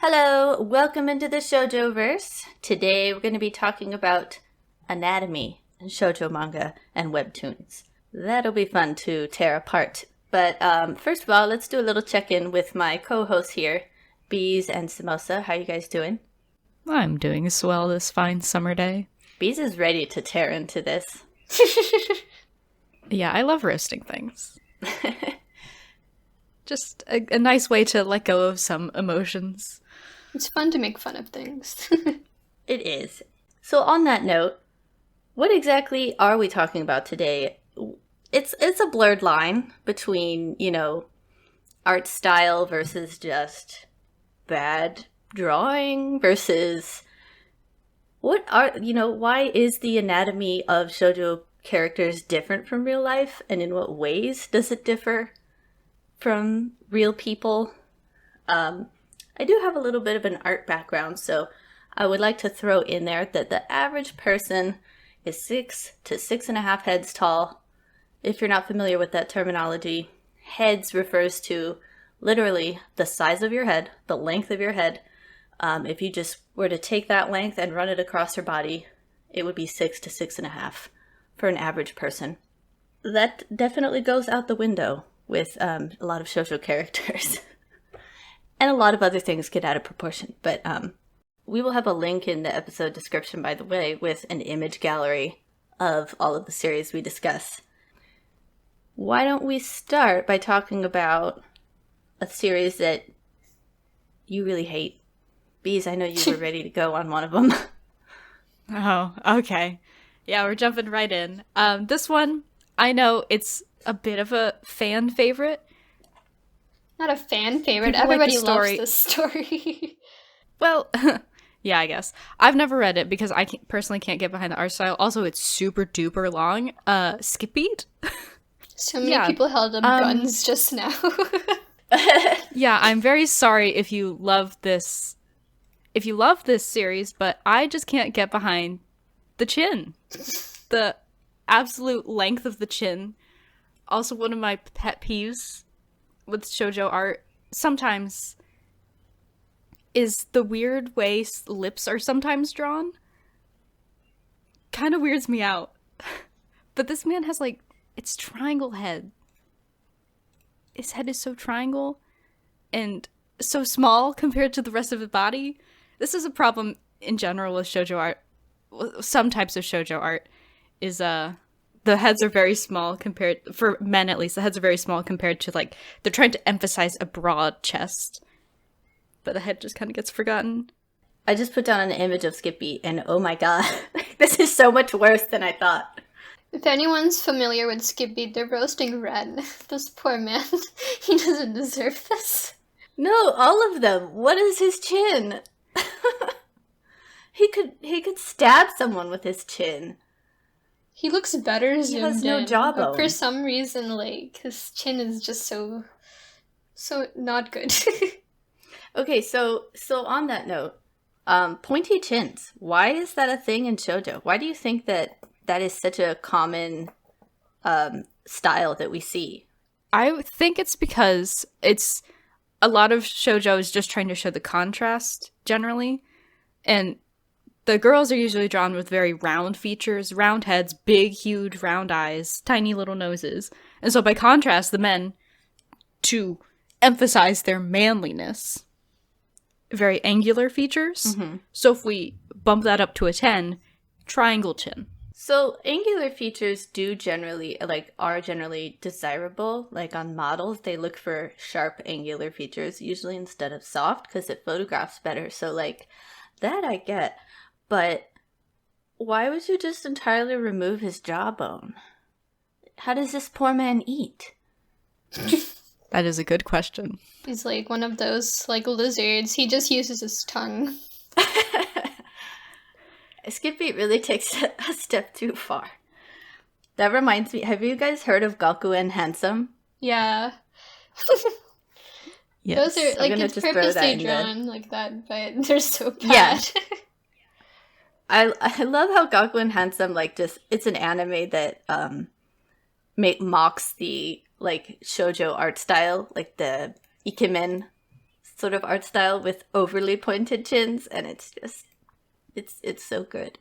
Hello, welcome into the Shoujo-Verse. Today we're going to be talking about anatomy and shoujo manga and webtoons. That'll be fun to tear apart. But first of all, let's do a little check-in with my co-hosts here, Bees and Samosa. How you guys doing? I'm doing swell this fine summer day. Bees is ready to tear into this. Yeah, I love roasting things. Just a nice way to let go of some emotions. It's fun to make fun of things. It is. So on that note, what exactly are we talking about today? It's a blurred line between, art style versus just bad drawing versus why is the anatomy of shoujo characters different from real life, and in what ways does it differ from real people? I do have a little bit of an art background, so I would like to throw in there that the average person is 6 to 6.5 heads tall. If you're not familiar with that terminology, heads refers to literally the size of your head, the length of your head. If you just were to take that length and run it across your body, it would be 6 to 6.5 for an average person. That definitely goes out the window with a lot of shoujo characters. And a lot of other things get out of proportion. But we will have a link in the episode description, by the way, with an image gallery of all of the series we discuss. Why don't we start by talking about a series that you really hate? Bees, I know you were ready to go on one of them. Oh, okay. Yeah, we're jumping right in. This one, I know it's a bit of a fan favorite. Not a fan favorite. People like Everybody the story. loves this story. Well, yeah, I guess. I've never read it because I personally can't get behind the art style. Also, it's super duper long. Skip beat? So many people held up guns just now. Yeah, I'm very sorry if you love this series, but I just can't get behind the chin. The absolute length of the chin. Also one of my pet peeves with shoujo art sometimes is the weird way lips are sometimes drawn. Kind of weirds me out. But this man has it's triangle head. His head is so triangle and so small compared to the rest of his body. This is a problem in general with shoujo art. Some types of shoujo art is the heads are very small for men at least, the heads are very small compared to they're trying to emphasize a broad chest. But the head just kind of gets forgotten. I just put down an image of Skippy, and oh my god, this is so much worse than I thought. If anyone's familiar with Skippy, they're roasting Ren. This poor man, he doesn't deserve this. No, all of them. What is his chin? He could stab someone with his chin. He looks better zoomed in. He has no jawbone. But for some reason, his chin is just so not good. Okay, so on that note, pointy chins. Why is that a thing in shoujo? Why do you think that is such a common style that we see? I think it's because it's a lot of shoujo is just trying to show the contrast generally, and the girls are usually drawn with very round features, round heads, big, huge, round eyes, tiny little noses. And so by contrast, the men, to emphasize their manliness, very angular features. Mm-hmm. So if we bump that up to a 10, triangle chin. So angular features are generally desirable. On models, they look for sharp angular features, usually instead of soft, because it photographs better. So that I get. But why would you just entirely remove his jawbone? How does this poor man eat? That is a good question. He's one of those lizards. He just uses his tongue. Skippy really takes a step too far. That reminds me, have you guys heard of Gakuen Handsome? Yeah. Yes. Those are it's purposely drawn like that, but they're so bad. Yeah. I love how Gakuen Handsome it's an anime that mocks the shoujo art style, the ikemen sort of art style with overly pointed chins, and it's just it's so good.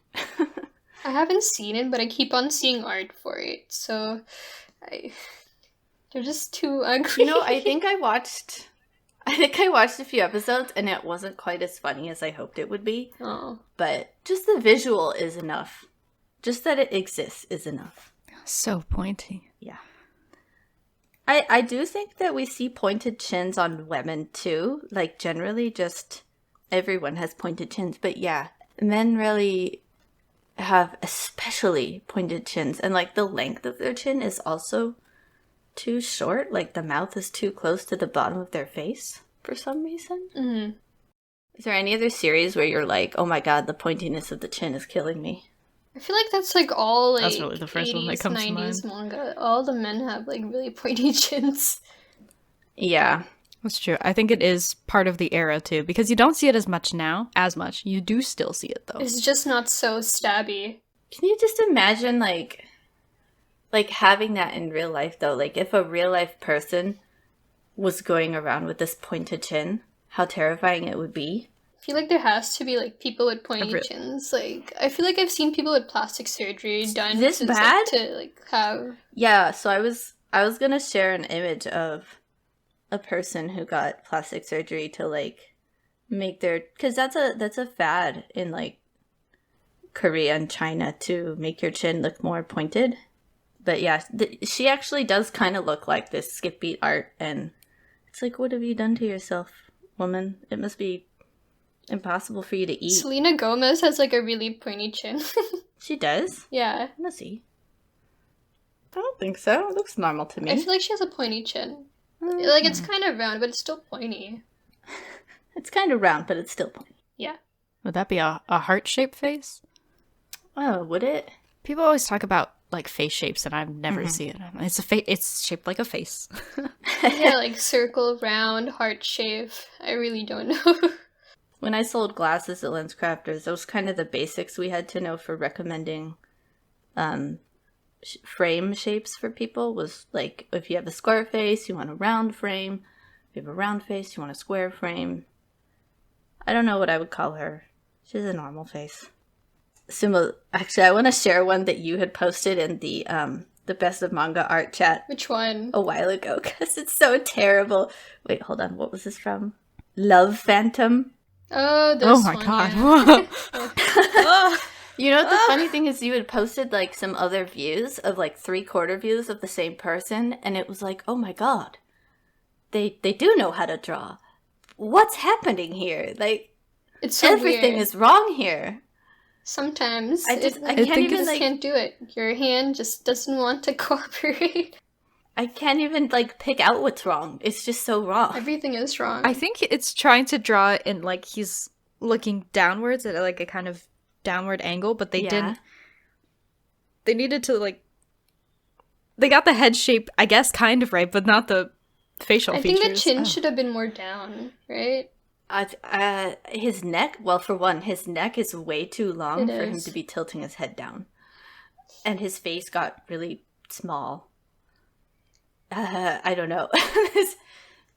I haven't seen it, but I keep on seeing art for it, so they're just too ugly. You know, I think I watched a few episodes, and it wasn't quite as funny as I hoped it would be. Oh. But just the visual is enough. Just that it exists is enough. So pointy. Yeah. I do think that we see pointed chins on women too. Like, generally, just everyone has pointed chins. But yeah, men really have especially pointed chins. And, like, the length of their chin is also too short. Like, the mouth is too close to the bottom of their face for some reason. Mm-hmm. Is there any other series where you're like, oh my god, the pointiness of the chin is killing me? I feel like that's like all like That's really the first 80s, one that comes to 90s mind. manga. All the men have like really pointy chins. Yeah. That's true. I think it is part of the era too, because you don't see it as much now. As much. You do still see it though. It's just not so stabby. Can you just imagine, like having that in real life, though? Like, if a real life person was going around with this pointed chin, how terrifying it would be. I feel like there has to be like people with pointy chins. Like, I feel like I've seen people with plastic surgery done This just, bad? like, to like have. Yeah, so I was gonna share an image of a person who got plastic surgery to, like, make their, because that's a fad in, like, Korea and China, to make your chin look more pointed. But yeah, she actually does kind of look like this skip beat art, and it's like, what have you done to yourself, woman? It must be impossible for you to eat. Selena Gomez has like a really pointy chin. She does? Yeah. Let's see. I don't think so. It looks normal to me. I feel like she has a pointy chin. Like, it's kind of round, but it's still pointy. It's kind of round, but it's still pointy. Yeah. Would that be a heart-shaped face? Oh, would it? People always talk about like face shapes, and I've never seen it. It's it's shaped like a face. Yeah, like circle, round, heart shape. I really don't know. When I sold glasses at LensCrafters, those kind of the basics we had to know for recommending frame shapes for people was, like, if you have a square face, you want a round frame. If you have a round face, you want a square frame. I don't know what I would call her. She's a normal face. Sumo, actually, I want to share one that you had posted in the Best of Manga art chat. Which one? A while ago, because it's so terrible. Wait, hold on. What was this from? Love Phantom. Oh, this Oh my one, god. Yeah. You know what the funny thing is? You had posted, like, some other views of, like, 3/4 views of the same person, and it was like, oh my god. They do know how to draw. What's happening here? Like, It's so everything weird. is wrong here. Sometimes I can't do it. Your hand just doesn't want to cooperate. I can't even, like, pick out what's wrong. It's just so wrong. Everything is wrong. I think it's trying to draw it in like he's looking downwards at like a kind of downward angle, but they didn't. They needed to like. They got the head shape, I guess, kind of right, but not the facial features. I think the chin should have been more down, right? His neck, well, for one, his neck is way too long It for him is. to be tilting his head down. And his face got really small. I don't know.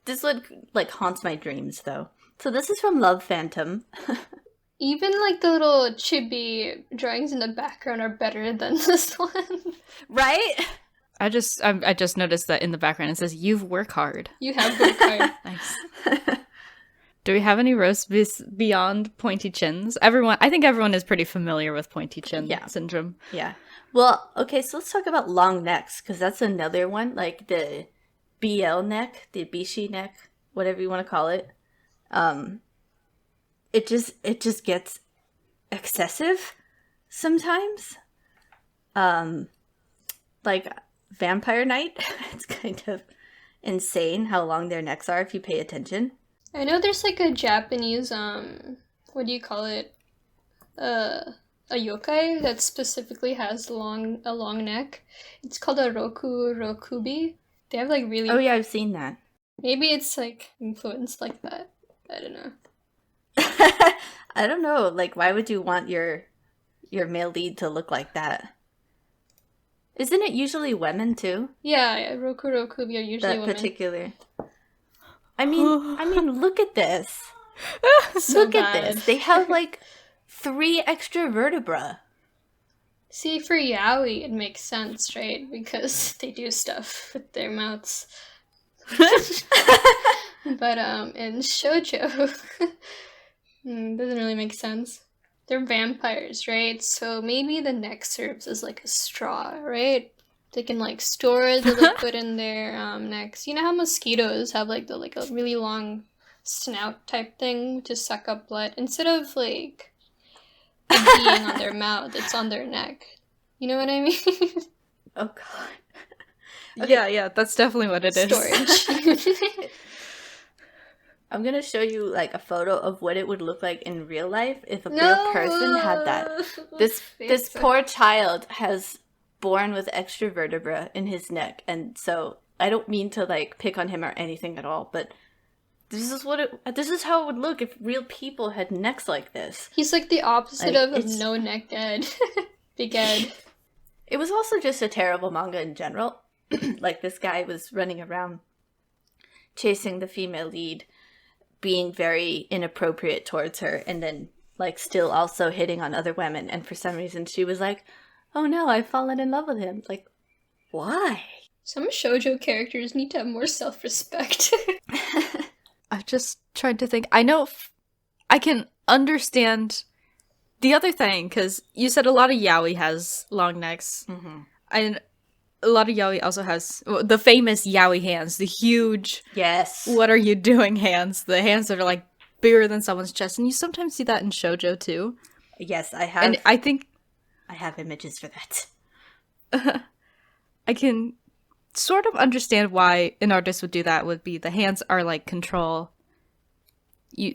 This one, like, haunts my dreams, though. So this is from Love Phantom. Even like the little chibi drawings in the background are better than this one. Right? I just noticed that in the background it says "You've worked hard." You have worked hard. Nice. Do we have any roasts beyond pointy chins? I think everyone is pretty familiar with pointy chin syndrome. Yeah. Well, okay, so let's talk about long necks, because that's another one, like the BL neck, the Bishi neck, whatever you want to call it. It just gets excessive sometimes. Like Vampire Knight, it's kind of insane how long their necks are if you pay attention. I know there's like a Japanese what do you call it? A yokai that specifically has a long neck. It's called a rokubi. They have like really. Oh yeah, I've seen that. Maybe it's like influenced like that. I don't know. I don't know. Like, why would you want your male lead to look like that? Isn't it usually women too? Yeah, rokubi are usually That women. particular. I mean, look at this. So Look at bad. this. They have like 3 extra vertebrae. See, for yaoi, it makes sense, right? Because they do stuff with their mouths. But in shoujo, doesn't really make sense. They're vampires, right? So maybe the neck serves as like a straw, right? They can like store the liquid in their necks. You know how mosquitoes have like a really long snout type thing to suck up blood instead of like it being on their mouth, it's on their neck. You know what I mean? Oh god. Okay. Yeah, that's definitely what it is. Storage. I'm gonna show you like a photo of what it would look like in real life if a real person had that. This poor child has born with extra vertebra in his neck, and so I don't mean to like pick on him or anything at all, but this is how it would look if real people had necks like this. He's like the opposite Like, of a no neck Ed. Big Ed. It was also just a terrible manga in general. Like, this guy was running around chasing the female lead, being very inappropriate towards her, and then like still also hitting on other women, and for some reason she was like, oh no, I've fallen in love with him. Like, why? Some shoujo characters need to have more self-respect. I'm just trying to think. I know I can understand the other thing, because you said a lot of yaoi has long necks. Mm-hmm. And a lot of yaoi also has the famous yaoi hands, the huge Yes. what are you doing hands, the hands that are like bigger than someone's chest, and you sometimes see that in shoujo too. Yes, I have. And I think I have images for that. I can sort of understand why an artist would do that. Would be the hands are like control. You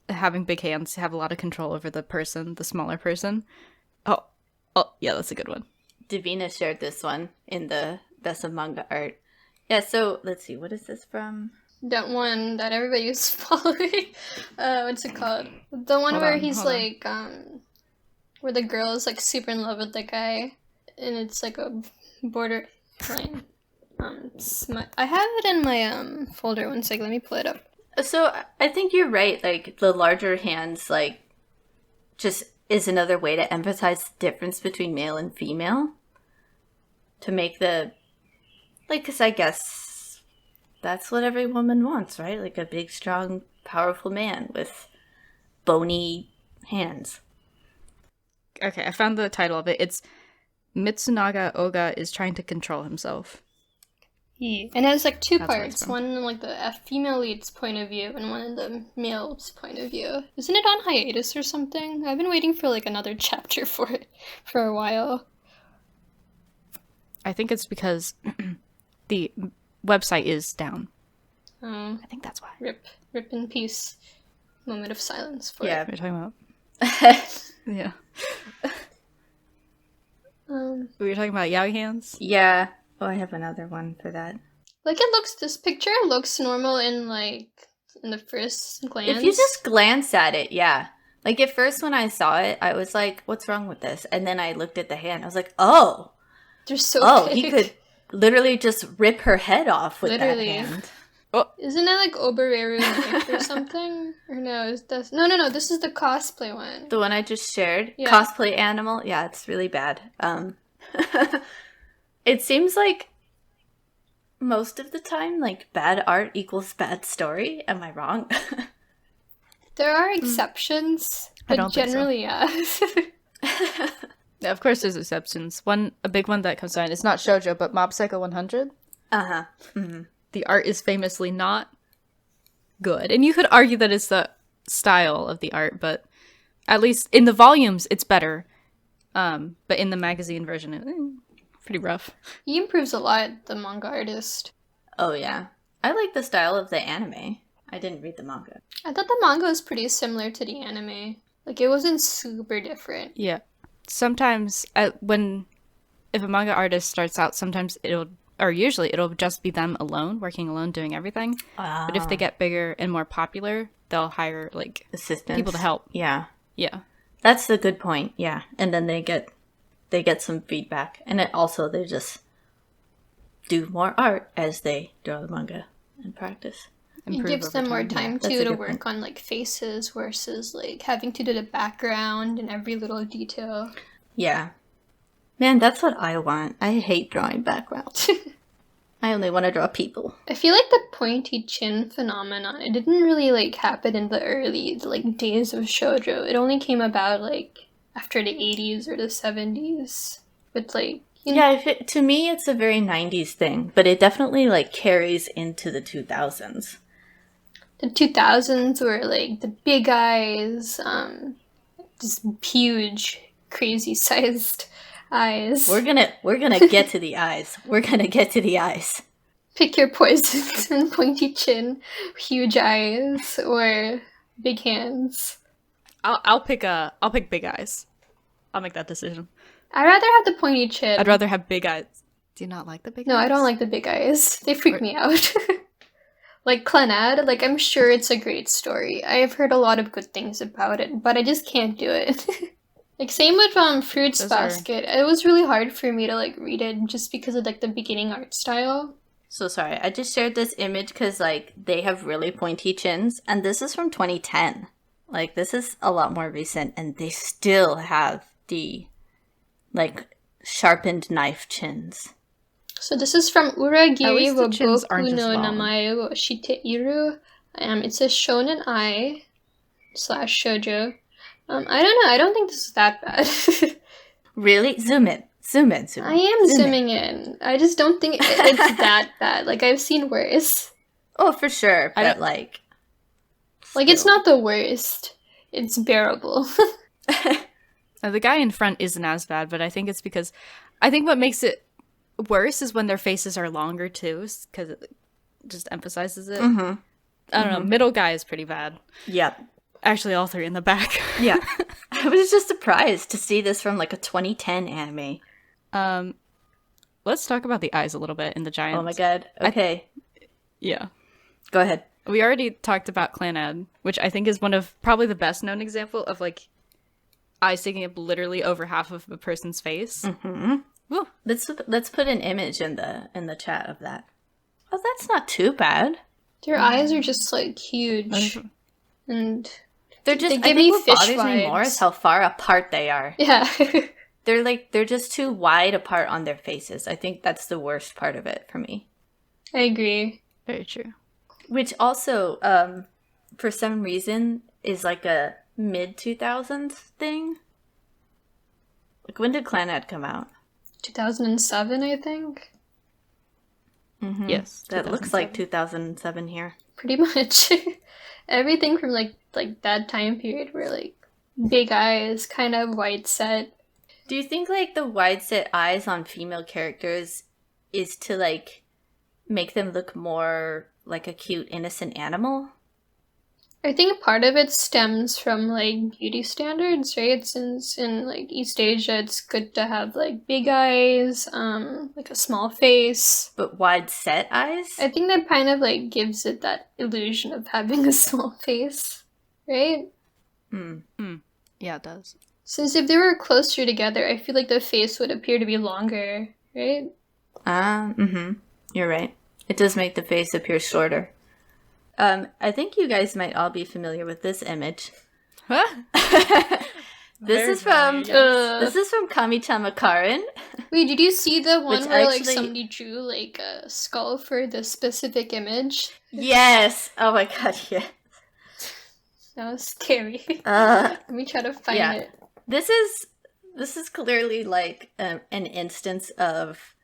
having big hands have a lot of control over the person, the smaller person. Oh yeah, that's a good one. Davina shared this one in the Best of Manga Art. Yeah, so let's see, what is this from? That one that everybody was following. What's it called? The one where he's like, where the girl is like super in love with the guy, and it's like a borderline smut. I have it in my folder. One sec, let me pull it up. So I think you're right. Like, the larger hands, like, just is another way to emphasize the difference between male and female. To make the, like, because I guess that's what every woman wants, right? Like a big, strong, powerful man with bony hands. Okay, I found the title of it. It's Mitsunaga Oga is trying to control himself. Yeah. And it has like two That's where it's parts. from. One in like the female lead's point of view, and one in the male's point of view. Isn't it on hiatus or something? I've been waiting for like another chapter for it for a while. I think it's because the website is down. Oh, I think that's why. rip in peace. Moment of silence for Yeah. it. What are you talking about? Yeah. We were talking about yaoi hands? Yeah. Oh, I have another one for that. Like this picture looks normal in like in the first glance. If you just glance at it, yeah. Like, at first when I saw it, I was like, what's wrong with this? And then I looked at the hand. I was like, oh. they're so Oh, big. he could literally just rip her head off with Literally. that hand. Isn't that like Obereru knife or something? Or no, no, this is the cosplay one. The one I just shared, Yeah. cosplay animal. Yeah, it's really bad. It seems like most of the time, like, bad art equals bad story. Am I wrong? There are exceptions, I but don't think so. generally, yeah. Yeah, of course there's exceptions. A big one that comes to mind, it's not shoujo, but Mob Psycho 100. Uh-huh. Mm-hmm. The art is famously not good. And you could argue that it's the style of the art, but at least in the volumes, it's better. But in the magazine version, pretty rough. He improves a lot, the manga artist. Oh, yeah. I like the style of the anime. I didn't read the manga. I thought the manga was pretty similar to the anime. Like, it wasn't super different. Yeah. Sometimes, if a manga artist starts out, usually it'll just be them alone, working alone, doing everything. But if they get bigger and more popular, they'll hire, like, Assistants. people to help. Yeah. Yeah. That's the good point, yeah. And then they get some feedback. And they just do more art as they draw the manga and practice. It gives them more time Yeah, to work on like faces versus like having to do the background and every little detail. Yeah. Man, that's what I want. I hate drawing backgrounds. I only want to draw people. I feel like the pointy chin phenomenon, it didn't really like happen in the early like days of shoujo. It only came about like after the 80s or the 70s with like yeah, to me it's a very 90s thing, but it definitely like carries into the 2000s. The 2000s were like the big eyes, just huge, crazy sized eyes. We're gonna get to the eyes. We're gonna get to the eyes. Pick your poisons and pointy chin, huge eyes, or big hands. I'll pick big eyes. I'll make that decision. I'd rather have the pointy chin. I'd rather have big eyes. Do you not like the big eyes? No, I don't like the big eyes. They freak me out. Like Clannad, like I'm sure it's a great story. I have heard a lot of good things about it, but I just can't do it. Like same with Fruits Basket. It was really hard for me to like read it just because of like the beginning art style. So sorry, I just shared this image because like they have really pointy chins, and this is from 2010. Like this is a lot more recent, and they still have the like sharpened knife chins. So this is from Uragiri wa Boku no Namae wo Shiteiru. It's a shonen ai / shoujo. I don't know. I don't think this is that bad. Really? Zoom in. I am zooming in. I just don't think it's that bad. Like I've seen worse. Oh, for sure. But like it's not the worst. It's bearable. The guy in front isn't as bad, but I think it's because what makes it worse is when their faces are longer too, because it just emphasizes it. Mm-hmm. I don't know. Middle guy is pretty bad. Yep. Actually, all three in the back. Yeah. I was just surprised to see this from like a 2010 anime. Let's talk about the eyes a little bit in the giants. Oh my god. Okay. Yeah. Go ahead. We already talked about Clannad, which I think is one of probably the best known example of like eyes taking up literally over half of a person's face. Mm-hmm. Woo. Let's put an image in the chat of that. Oh, that's not too bad. Their eyes are just like huge, and they're just. They give me what fish bothers vibes. me more is how far apart they are. Yeah. They're just too wide apart on their faces. I think that's the worst part of it for me. I agree. Very true. Which also, for some reason, is like a mid-2000s thing. Like, when did Clannad come out? 2007, I think. Mm-hmm. Yes, that looks like 2007 here. Pretty much. Everything from like that time period were like big eyes, kind of wide set. Do you think like the wide set eyes on female characters is to like make them look more like a cute innocent animal? I think part of it stems from like beauty standards, right? Since in like East Asia it's good to have like big eyes, like a small face. But wide set eyes? I think that kind of like gives it that illusion of having a small face, right? Yeah, it does. Since if they were closer together, I feel like the face would appear to be longer, right? You're right. It does make the face appear shorter. I think you guys might all be familiar with this image. Huh? This is from Kami-chama Karin. Wait, did you see the one Which where actually- like somebody drew like a skull for the specific image? Yes. Oh my god, yeah. That was scary. Let me try to find it. This is clearly like an instance of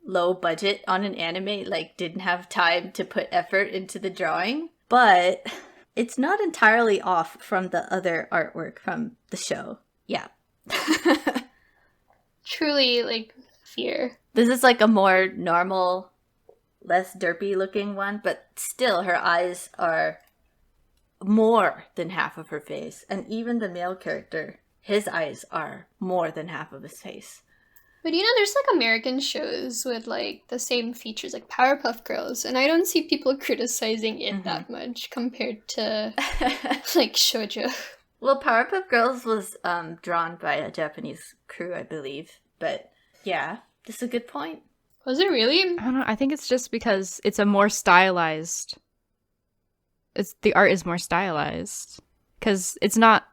low budget on an anime, like didn't have time to put effort into the drawing, but it's not entirely off from the other artwork from the show. Yeah. Truly, like, fear. This is like a more normal, less derpy looking one, but still her eyes are more than half of her face. And even the male character, his eyes are more than half of his face. But you know, there's like American shows with like the same features, like Powerpuff Girls, and I don't see people criticizing it that much compared to like shoujo. Well, Powerpuff Girls was drawn by a Japanese crew, I believe. But yeah, this is a good point. Was it really? I don't know. I think it's just because it's a more stylized. The art is more stylized because it's not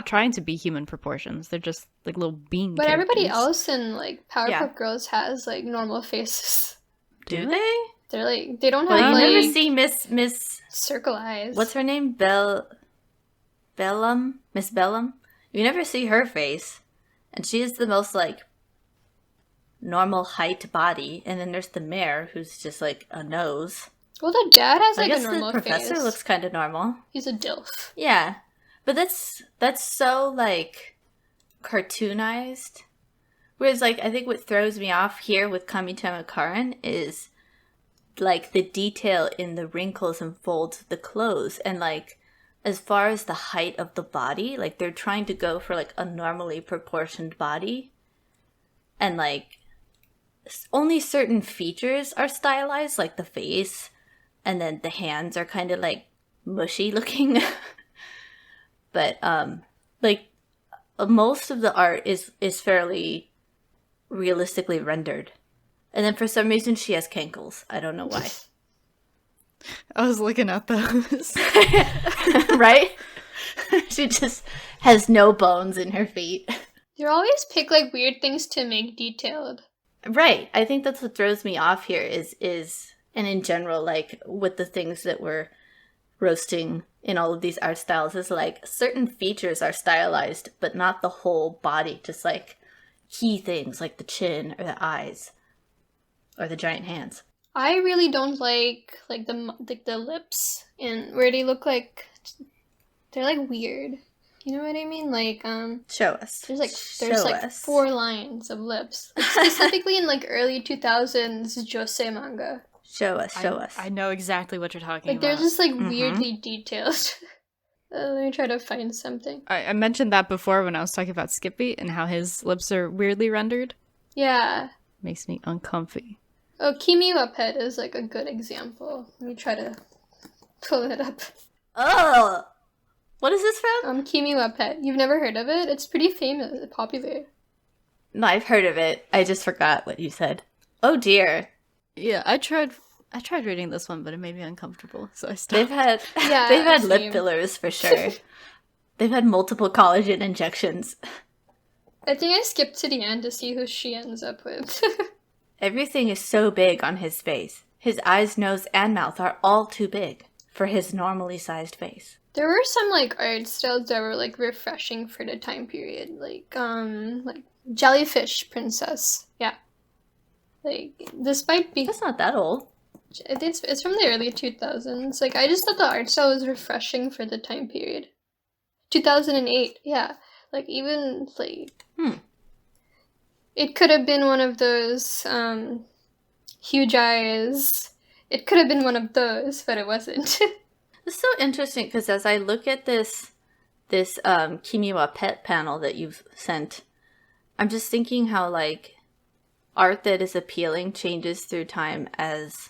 trying to be human proportions. They're just like little bean. But everybody characters. else in like Powerpuff Girls has like normal faces. Do they? They're like they don't Well, have you like never see Miss circle eyes. What's her name? Bellum? Miss Bellum? You never see her face. And she is the most, like, normal height body. And then there's the mayor, who's just, like, a nose. Well, the dad has I like a guess normal the professor face. looks kind of normal. He's a dilf. Yeah. But that's so, like, cartoonized. Whereas, like, I think what throws me off here with Kamitama Karin is, like, the detail in the wrinkles and folds of the clothes. And, like, as far as the height of the body, like, they're trying to go for, like, a normally proportioned body. And, like, only certain features are stylized, like the face. And then the hands are kind of, like, mushy looking. But, like, most of the art is fairly realistically rendered. And then for some reason she has cankles. I don't know why. I was looking at those. Right? She just has no bones in her feet. They always pick like weird things to make detailed. Right. I think that's what throws me off here is and in general, like with the things that we're roasting in all of these art styles is like certain features are stylized, but not the whole body, just like key things like the chin or the eyes or the giant hands. I really don't like the lips and where they look like they're like weird. You know what I mean? Like Show us. There's like 4 lines of lips. Like, specifically in like early 2000s josei manga. Show us. I know exactly what you're talking Like about. they're just like weirdly detailed. Let me try to find something. I mentioned that before when I was talking about Skippy and how his lips are weirdly rendered. Yeah. Makes me uncomfy. Oh, Kimi wa Pet is like a good example. Let me try to pull it up. Oh! What is this from? Kimi wa Pet. You've never heard of it? It's pretty famous, popular. No, I've heard of it. I just forgot what you said. Oh dear. Yeah, I tried reading this one, but it made me uncomfortable, so I stopped. They've had lip fillers for sure. They've had multiple collagen injections. I think I skipped to the end to see who she ends up with. Everything is so big on his face. His eyes, nose, and mouth are all too big for his normally sized face. There were some like art styles that were like refreshing for the time period, like Jellyfish Princess. Yeah, like despite being That's not that old. it's from the early 2000s. Like I just thought the art style was refreshing for the time period. 2008. Yeah, like even like. It could have been one of those huge eyes. It could have been one of those, but it wasn't. It's so interesting because as I look at this Kimi wa Pet panel that you've sent, I'm just thinking how like art that is appealing changes through time as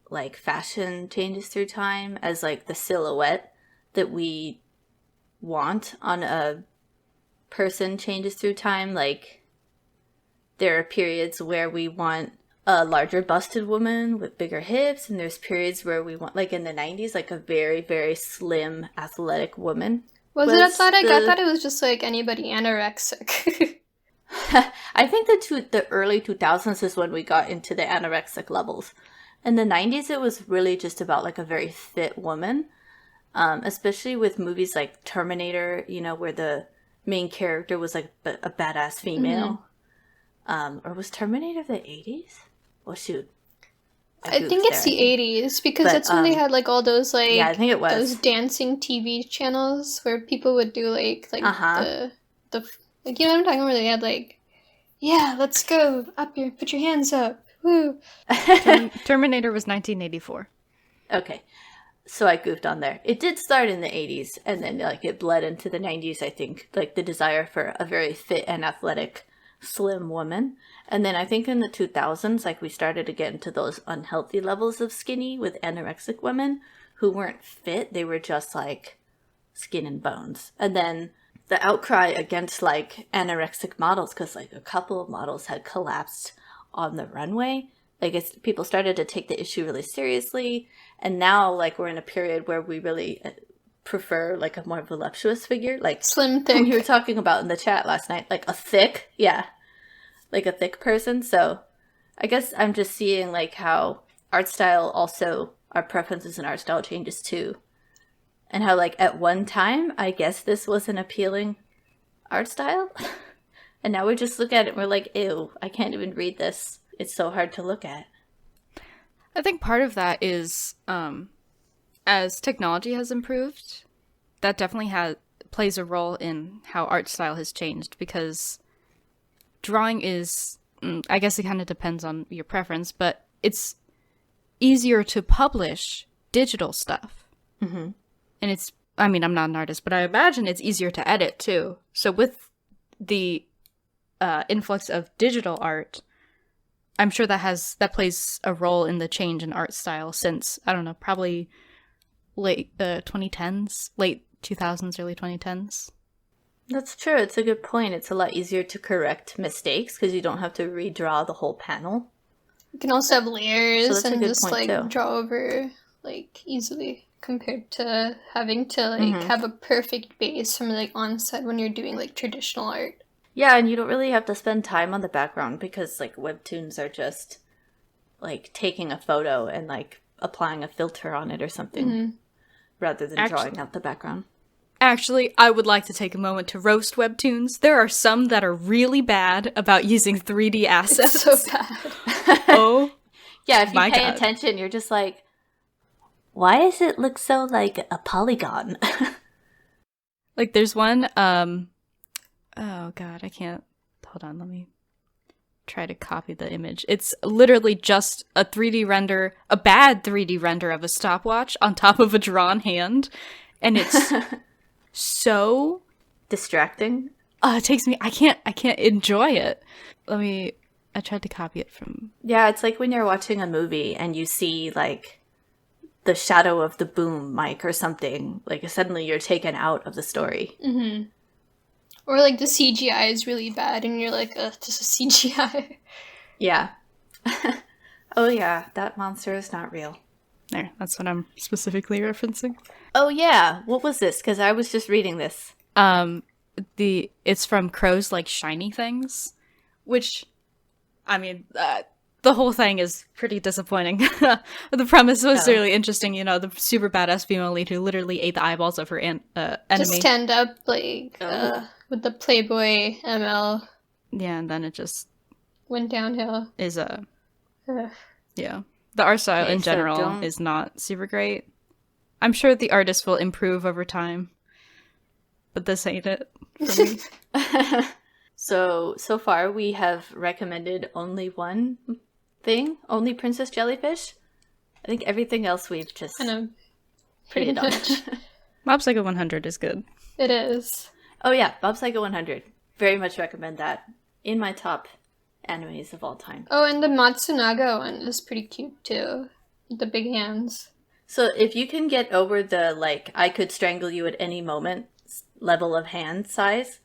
like fashion changes through time, as like the silhouette that we want on a person changes through time. Like there are periods where we want a larger busted woman with bigger hips, and there's periods where we want, like in the 90s, like a very, very slim, athletic woman. Was it athletic? I thought it was just like anybody anorexic. I think the early 2000s is when we got into the anorexic levels. In the 90s, it was really just about like a very fit woman, especially with movies like Terminator, you know, where the main character was like a badass female. Or was Terminator the 80s? Well, shoot. I think it's the 80s because that's when they had like all those like I think it was those dancing TV channels where people would do like the like you know what I'm talking about, where they had like let's go up your put your hands up, woo. Terminator was 1984. Okay, so I goofed on there. It did start in the 80s, and then like it bled into the 90s. I think like the desire for a very fit and athletic slim woman. And then I think in the 2000s, like we started to get into those unhealthy levels of skinny with anorexic women who weren't fit. They were just like skin and bones. And then the outcry against like anorexic models, because like a couple of models had collapsed on the runway. Like, people started to take the issue really seriously, and now, like, we're in a period where we really prefer, like, a more voluptuous figure. Like, slim, thick. you were talking about in the chat last night, like, a thick person. So I guess I'm just seeing, like, how art style also, our preferences in art style changes too. And how, like, at one time, I guess this was an appealing art style. And now we just look at it and we're like, ew, I can't even read this. It's so hard to look at. I think part of that is, as technology has improved, that definitely plays a role in how art style has changed, because drawing is, I guess it kind of depends on your preference, but it's easier to publish digital stuff. Mm-hmm. And it's, I mean, I'm not an artist, but I imagine it's easier to edit too. So with the influx of digital art, I'm sure that plays a role in the change in art style since, I don't know, probably late 2010s, late 2000s, early 2010s. That's true. It's a good point. It's a lot easier to correct mistakes because you don't have to redraw the whole panel. You can also have layers So and just like too. draw over like easily compared to having to like have a perfect base from like on set when you're doing like traditional art. Yeah, and you don't really have to spend time on the background because, like, webtoons are just, like, taking a photo and, like, applying a filter on it or something rather than drawing out the background. Actually, I would like to take a moment to roast webtoons. There are some that are really bad about using 3D assets. It's so bad. Oh, yeah, if you my pay God. attention, you're just like, why does it look so like a polygon? Like, there's one, oh god, I can't, hold on, let me try to copy the image. It's literally just a 3D render, a bad 3D render of a stopwatch on top of a drawn hand, and it's so distracting. it takes me, I can't enjoy it. I tried to copy it from... Yeah, it's like when you're watching a movie and you see, like, the shadow of the boom mic or something. Like, suddenly you're taken out of the story. Mm-hmm. Or like the CGI is really bad and you're like, just a CGI. Yeah. Oh yeah, that monster is not real. There, that's what I'm specifically referencing. Oh yeah, what was this? Because I was just reading this. It's from Crow's Like Shiny Things, which, I mean, the whole thing is pretty disappointing. The premise was really interesting, you know, the super badass female lead who literally ate the eyeballs of her enemy. Just stand up, like, with the Playboy ML. Yeah, and then it just... went downhill. Is yeah. The art style Okay, in general is not super great. I'm sure the artist will improve over time. But this ain't it for me. So far we have recommended only one thing, only Princess Jellyfish. I think everything else we've just pretty much. Mob Psycho 100 is good. It is. Oh yeah, Mob Psycho 100. Very much recommend that. In my top animes of all time. Oh, and the Matsunaga one is pretty cute too. With the big hands. So if you can get over the, like, I could strangle you at any moment level of hand size,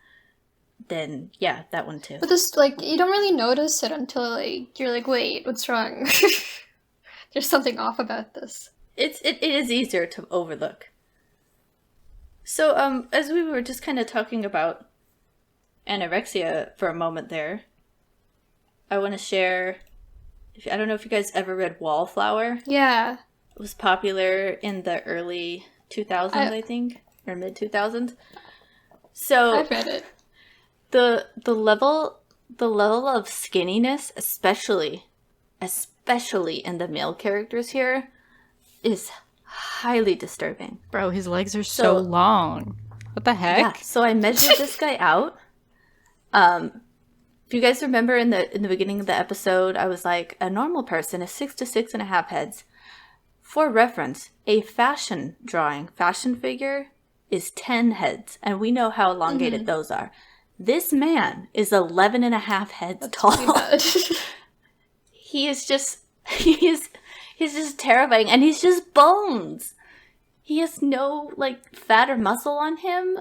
then yeah, that one too. But this, like, you don't really notice it until, like, you're like, wait, what's wrong? There's something off about this. It is easier to overlook. So, as we were just kind of talking about anorexia for a moment there, I want to share, I don't know if you guys ever read Wallflower. Yeah. It was popular in the early 2000s, I think, or mid 2000s. So I've read it. The level of skinniness, especially in the male characters here, is highly disturbing. Bro, his legs are so long. What the heck? Yeah, so I measured this guy out. If you guys remember in the beginning of the episode, I was like, a normal person is 6 to 6.5 heads. For reference, a fashion figure is 10 heads, and we know how elongated those are. This man is 11.5 heads tall. He's just terrifying, and he's just bones. He has no, like, fat or muscle on him.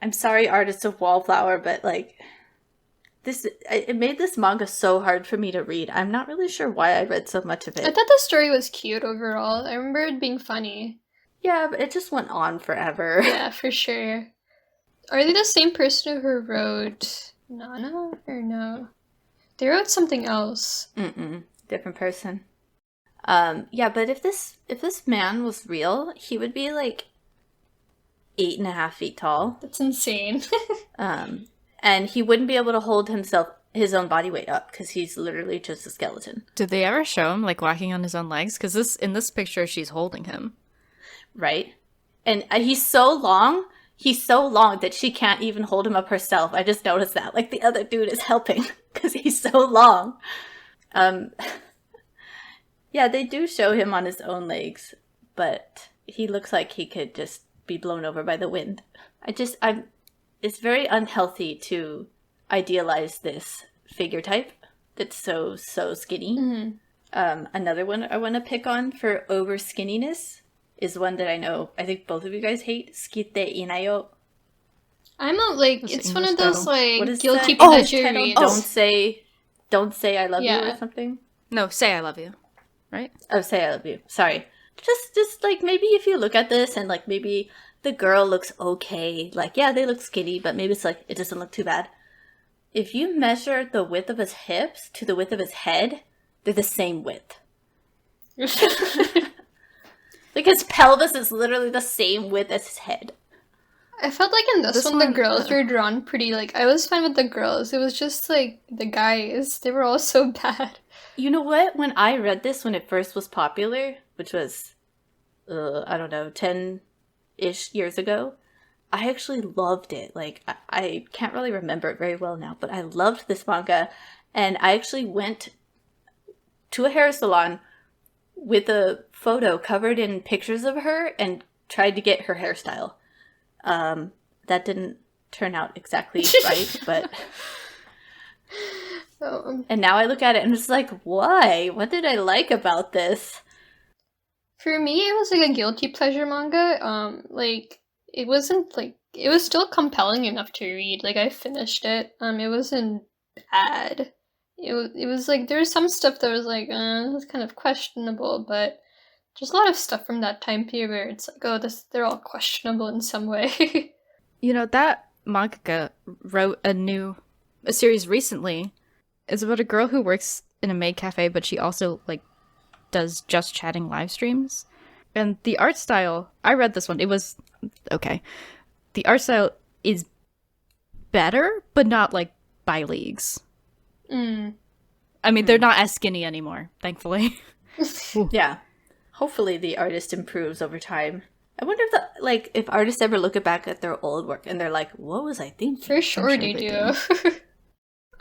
I'm sorry, artists of Wallflower, but, like, It made this manga so hard for me to read. I'm not really sure why I read so much of I it. thought the story was cute overall. I remember it being funny. Yeah, but it just went on forever. Yeah, for sure. Are they the same person who wrote Nana? Or no? They wrote something else. Different person. Yeah, but if this man was real, he would be like 8.5 feet tall. That's insane. And he wouldn't be able to hold his own body weight up because he's literally just a skeleton. Did they ever show him like walking on his own legs? Because in this picture, she's holding him. Right? And he's so long that she can't even hold him up herself. I just noticed that. Like, the other dude is helping because he's so long. Yeah, they do show him on his own legs, but he looks like he could just be blown over by the wind. It's very unhealthy to idealize this figure type that's so skinny. Another one I want to pick on for over skinniness is one that I think both of you guys hate, Skite Inayo. I'm like, What's it's the one of English those title? like guilty Oh, pleasure reads. Don't say I love you Yeah. or something. No, say I love you. Right? Oh, say I love you. Sorry. Just like, maybe if you look at this and like maybe the girl looks okay. Like, yeah, they look skinny, but maybe it's like, it doesn't look too bad. If you measure the width of his hips to the width of his head, they're the same width. Like, his pelvis is literally the same width as his head. I felt like in this This one, the one, girls were drawn pretty, like, I was fine with the girls. It was just, like, the guys. They were all so bad. You know what? When I read this when it first was popular, which was, I don't know, 10-ish years ago, I actually loved it. Like, I can't really remember it very well now, but I loved this manga. And I actually went to a hair salon with a photo covered in pictures of her and tried to get her hairstyle. That didn't turn out exactly right, but... And now I look at it and it's like, why? What did I like about this? For me, it was like a guilty pleasure manga. Like, it wasn't like, it was still compelling enough to read. Like, I finished it. It wasn't bad. It was like, there was some stuff that was like, it was kind of questionable, but there's a lot of stuff from that time period where it's like, oh, they're all questionable in some way. You know, that mangaka wrote a series recently. It's about a girl who works in a maid cafe, but she also, like, does just chatting live streams. And the art style, I read this one, it was okay. The art style is better, but not, like, by leagues. I mean, they're not as skinny anymore, thankfully. Yeah. Hopefully the artist improves over time. I wonder if artists ever look back at their old work and they're like, what was I thinking? For sure they do.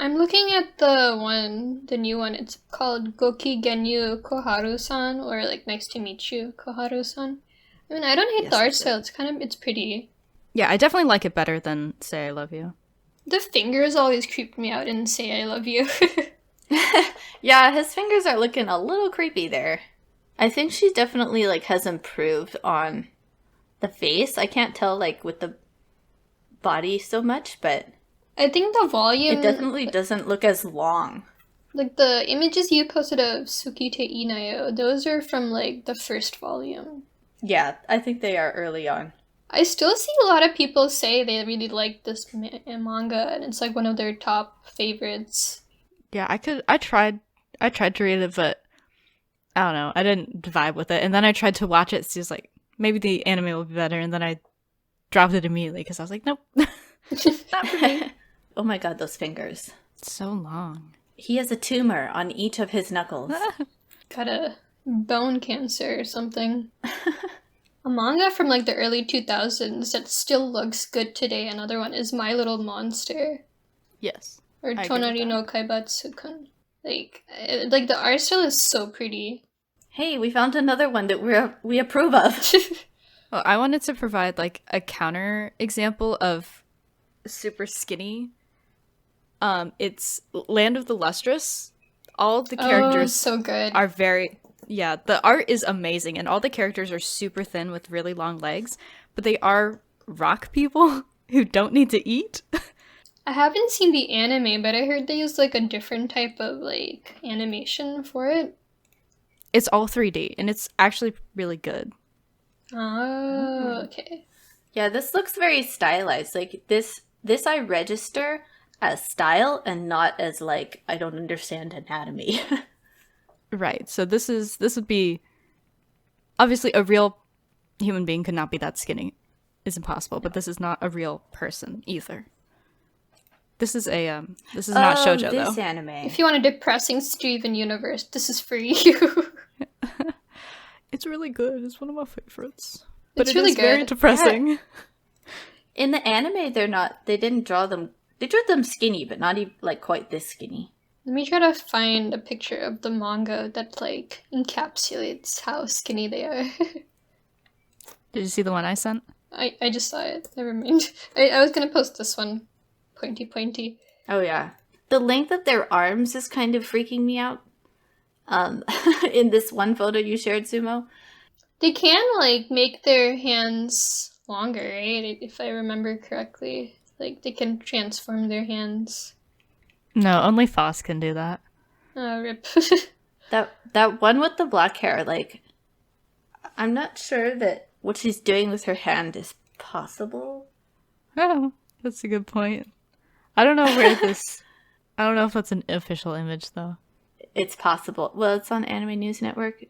I'm looking at the new one. It's called Goki Genyu Koharu-san, or like Nice to Meet You Koharu-san. I mean, I don't hate the art style. It's pretty. Yeah, I definitely like it better than Say I Love You. The fingers always creeped me out in Say I Love You. Yeah, his fingers are looking a little creepy there. I think she definitely like has improved on the face. I can't tell like with the body so much, but I think the volume... it definitely doesn't look as long. Like, the images you posted of Tsukite Inayo, those are from, like, the first volume. Yeah, I think they are early on. I still see a lot of people say they really like this manga, and it's, like, one of their top favorites. Yeah, I tried to read it, but I don't know, I didn't vibe with it. And then I tried to watch it, so it was like, maybe the anime will be better, and then I dropped it immediately, because I was like, nope. Not for me. Oh my god, those fingers. It's so long. He has a tumor on each of his knuckles. Got a bone cancer or something. A manga from like the early 2000s that still looks good today, another one, is My Little Monster. Yes. Or I agree with Tonari no Kaibatsu-kun. Like the art style is so pretty. Hey, we found another one that we approve of. Well, I wanted to provide like a counter example of super skinny. It's Land of the Lustrous. All the characters so good. are the art is amazing, and all the characters are super thin with really long legs, but they are rock people who don't need to eat. I haven't seen the anime, but I heard they use like a different type of like animation for it. It's all 3D, and it's actually really good. Oh, okay. Yeah, this looks very stylized. Like this I register as style and not as like I don't understand anatomy. Right. So this would be obviously a real human being could not be that skinny. It's impossible, but this is not a real person either. This is not shoujo this though. anime. If you want a depressing Steven universe, this is for you. It's really good. It's one of my favorites. But It's it really is very good. depressing. Yeah. In the anime, they didn't draw them. They drew them skinny, but not even like quite this skinny. Let me try to find a picture of the manga that like encapsulates how skinny they are. Did you see the one I sent? I just saw it. Never mind. I was gonna post this one. Pointy. Oh yeah, the length of their arms is kind of freaking me out. In this one photo you shared, Sumo. They can like make their hands longer, right? If I remember correctly. Like they can transform their hands. No, only Foss can do that. Oh, rip. That one with the black hair, like, I'm not sure that what she's doing with her hand is possible. Oh, that's a good point. I don't know where this... I don't know if that's an official image, though. It's possible. Well, it's on Anime News Network.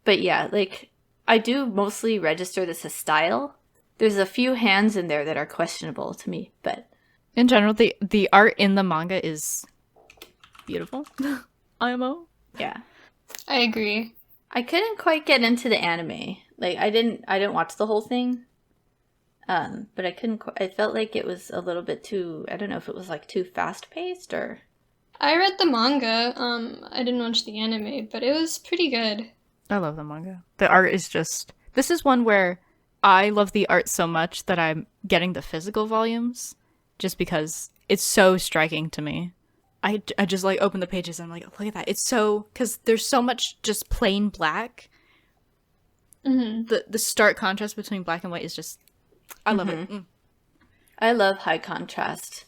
But yeah, like, I do mostly register this as style. There's a few hands in there that are questionable to me, but... In general, the art in the manga is beautiful. IMO. Yeah. I agree. I couldn't quite get into the anime. Like, I didn't watch the whole thing. But I felt like it was a little bit too, I don't know if it was like too fast-paced or... I read the manga. I didn't watch the anime, but it was pretty good. I love the manga. The art is just... This is one where I love the art so much that I'm getting the physical volumes just because it's so striking to me. I just like open the pages and I'm like, look at that. It's so... Because there's so much just plain black. Mm-hmm. The stark contrast between black and white is just... I love it. Mm. I love high contrast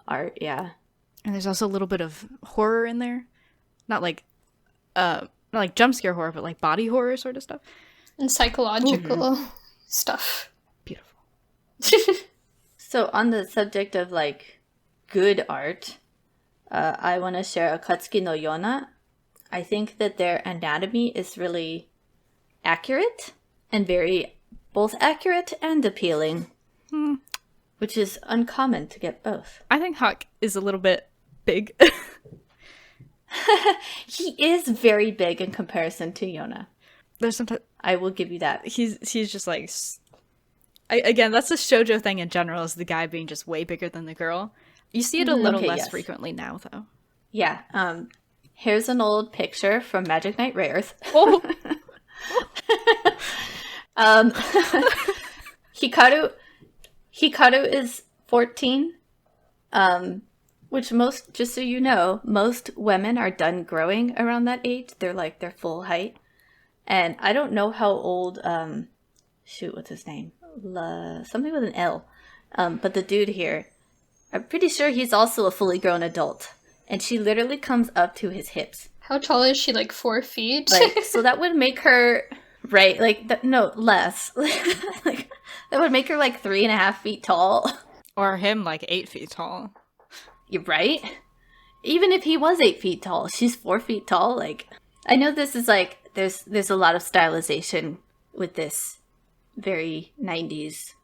art, yeah. And there's also a little bit of horror in there. Not like jump scare horror, but like body horror sort of stuff. And psychological stuff. Beautiful. So on the subject of like good art, I want to share Akatsuki no Yona. I think that their anatomy is really accurate and very both accurate and appealing, which is uncommon to get both. I think Hawk is a little bit big. He is very big in comparison to Yona. There's sometimes I will give you that. he's just like again, that's a shoujo thing in general, is the guy being just way bigger than the girl. You see it a little less yes. frequently now, though. Yeah. Here's an old picture from Magic Knight Rares. Oh. Hikaru is 14. Which just so you know, most women are done growing around that age. They're like their full height. And I don't know how old, what's his name? Something with an L. But the dude here, I'm pretty sure he's also a fully grown adult. And she literally comes up to his hips. How tall is she? Like 4 feet? Like, so that would make her, right, like, no, less. Like, that would make her like 3.5 feet tall. Or him like 8 feet tall. You're right. Even if he was 8 feet tall, she's 4 feet tall. Like, I know this is like, there's a lot of stylization with this very 90s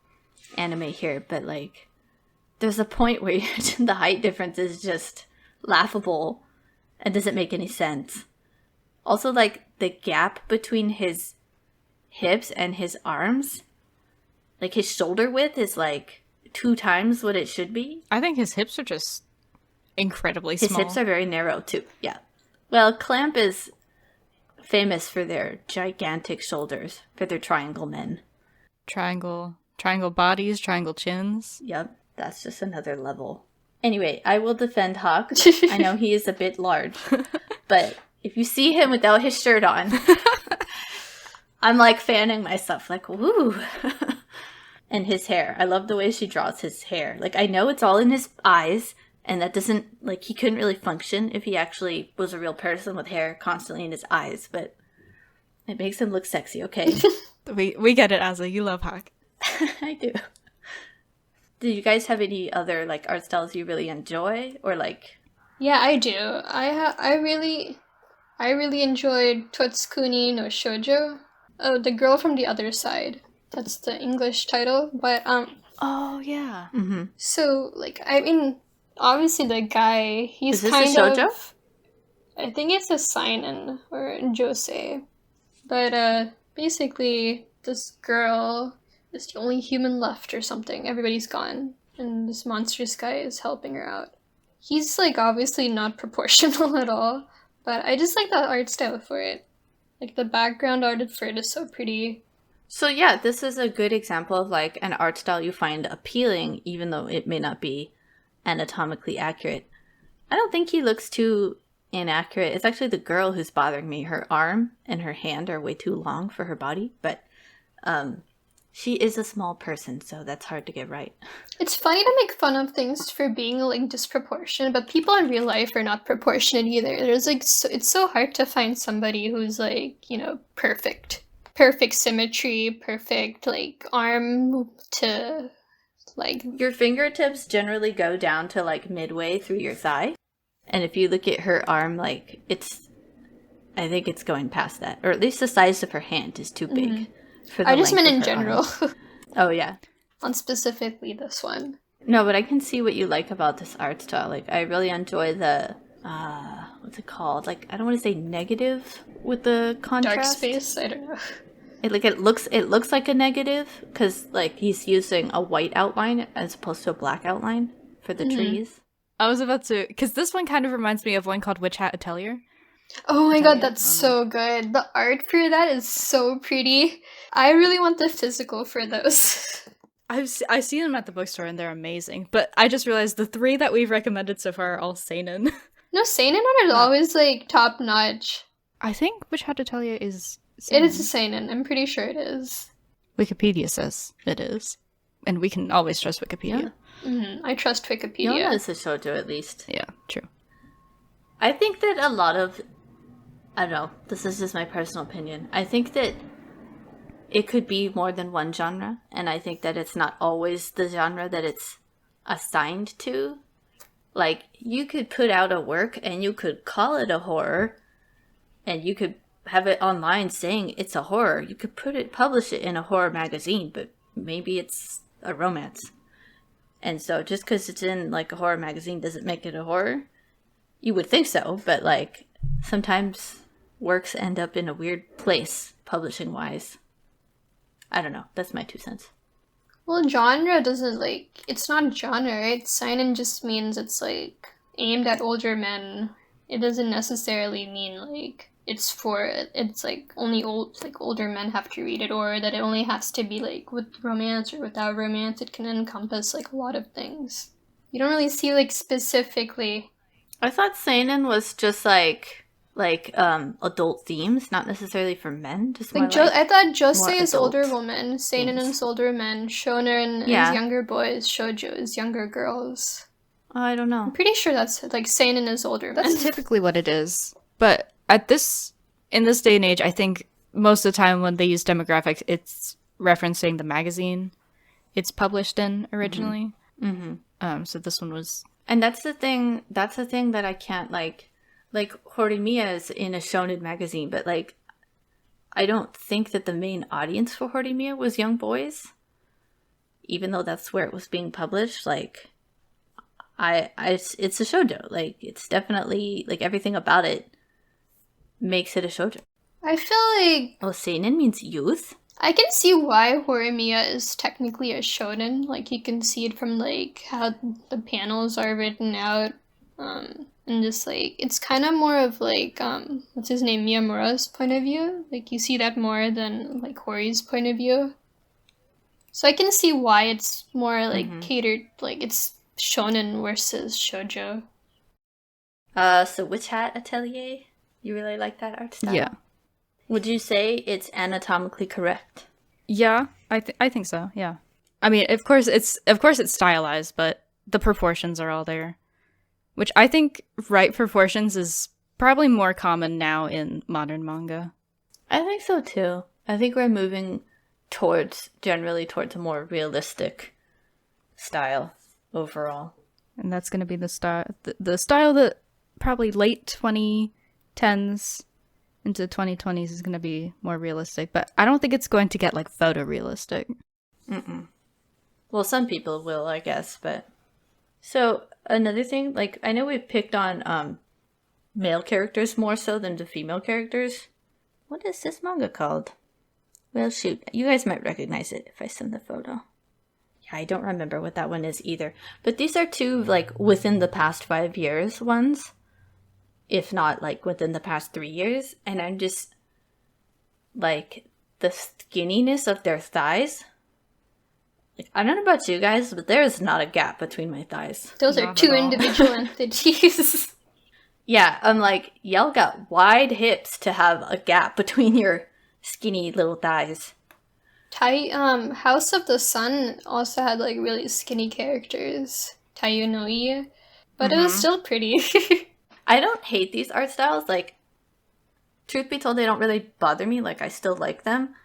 anime here, but like, there's a point where the height difference is just laughable and doesn't make any sense. Also, like, the gap between his hips and his arms, like his shoulder width is like 2 times what it should be. I think his hips are just incredibly small. His hips are very narrow too. Yeah. Well, Clamp is famous for their gigantic shoulders, for their triangle men. Triangle bodies, triangle chins. Yep. That's just another level. Anyway, I will defend Hawk. I know he is a bit large, but if you see him without his shirt on, I'm like fanning myself, like, woo. And his hair. I love the way she draws his hair. Like, I know it's all in his eyes, and that doesn't, like, he couldn't really function if he actually was a real person with hair constantly in his eyes, but it makes him look sexy, okay? We get it, Asa. You love Hawk. I do. Do you guys have any other, like, art styles you really enjoy? Or, like... Yeah, I do. I really enjoyed Totsukuni no Shoujo. Oh, The Girl from the Other Side. That's the English title. But, Oh, yeah. Mm-hmm. so, like, I mean, obviously the guy, he's Is this kind a shoujo? of... I think it's a seinen or a josei. But, basically, this girl is the only human left or something. Everybody's gone. And this monstrous guy is helping her out. He's, like, obviously not proportional at all. But I just like the art style for it. Like, the background art for it is so pretty. So yeah, this is a good example of, like, an art style you find appealing, even though it may not be anatomically accurate. I don't think he looks too inaccurate. It's actually the girl who's bothering me. Her arm and her hand are way too long for her body, but she is a small person, so that's hard to get right. It's funny to make fun of things for being, like, disproportionate, but people in real life are not proportionate either. There's, like, it's so hard to find somebody who's, like, you know, perfect. Perfect symmetry, perfect, like, arm to, like... Your fingertips generally go down to, like, midway through your thigh. And if you look at her arm, like, I think it's going past that. Or at least the size of her hand is too big. For the I just meant length in of her general. arm. Oh, yeah. On specifically this one. No, but I can see what you like about this art style. Like, I really enjoy the, what's it called? Like, I don't want to say negative with the contrast. Dark space? I don't know. It looks like a negative, because, like, he's using a white outline as opposed to a black outline for the trees. I was about to... Because this one kind of reminds me of one called Witch Hat Atelier. Oh my god, that's so good. The art for that is so pretty. I really want the physical for those. I see them at the bookstore and they're amazing, but I just realized the 3 that we've recommended so far are all seinen. No, seinen one is always, like, top notch. I think Witch Hat Atelier is It seinen. is a seinen. I'm pretty sure it is. Wikipedia says it is. And we can always trust Wikipedia. I trust Wikipedia. Yona is a shoujo, at least. Yeah, true. I think that a lot of... I don't know. This is just my personal opinion. I think that it could be more than one genre, and I think that it's not always the genre that it's assigned to. Like, you could put out a work, and you could call it a horror, and you could have it online saying it's a horror. You could publish it in a horror magazine, but maybe it's a romance. And so just because it's in, like, a horror magazine doesn't make it a horror. You would think so, but, like, sometimes works end up in a weird place, publishing-wise. I don't know. That's my 2 cents. Well, genre doesn't, like... It's not genre, right? Seinen just means it's, like, aimed at older men. It doesn't necessarily mean, like, it's like, only older men have to read it, or that it only has to be, like, with romance or without romance. It can encompass, like, a lot of things. You don't really see, like, specifically... I thought seinen was just, like adult themes, not necessarily for men. Just more I thought josei is adult older women, seinen is older men, shonen is younger boys, shoujo is younger girls. Oh, I don't know. I'm pretty sure that's, like, seinen is older men. That's typically what it is. But in this day and age, I think most of the time when they use demographics, it's referencing the magazine it's published in originally. So this one was... And that's the thing that I can't, like Horimiya is in a shonen magazine, but, like, I don't think that the main audience for Horimiya was young boys, even though that's where it was being published. Like, it's a shoujo. Like, it's definitely, like, everything about it makes it a shoujo. I feel like... Oh, seinen means youth? I can see why Horimiya is technically a shonen. Like, you can see it from, like, how the panels are written out. And just, like, it's kind of more of, like, what's his name, Miyamura's point of view. Like, you see that more than, like, Hori's point of view. So I can see why it's more, like, catered, like, it's shonen versus shoujo. So Witch Hat Atelier? You really like that art style? Yeah. Would you say it's anatomically correct? Yeah, I think so, yeah. I mean, of course it's stylized, but the proportions are all there. Which I think right proportions is probably more common now in modern manga. I think so too. I think we're moving generally towards a more realistic style overall. And that's going to be the style that probably late 2010s into 2020s is going to be more realistic. But I don't think it's going to get like photorealistic. Mm-mm. Well, some people will, I guess, but... So, another thing, like, I know we've picked on male characters more so than the female characters. What is this manga called? Well, shoot, you guys might recognize it if I send the photo. Yeah, I don't remember what that one is either. But these are two, like, within the past 5 years ones. If not, like, within the past 3 years. And I'm just, like, the skinniness of their thighs... Like, I don't know about you guys, but there is not a gap between my thighs. Those are two individual entities. Yeah, I'm like, y'all got wide hips to have a gap between your skinny little thighs. House of the Sun also had like really skinny characters. Taiyu no Ie. But it was still pretty. I don't hate these art styles. Like, truth be told, they don't really bother me. Like, I still like them.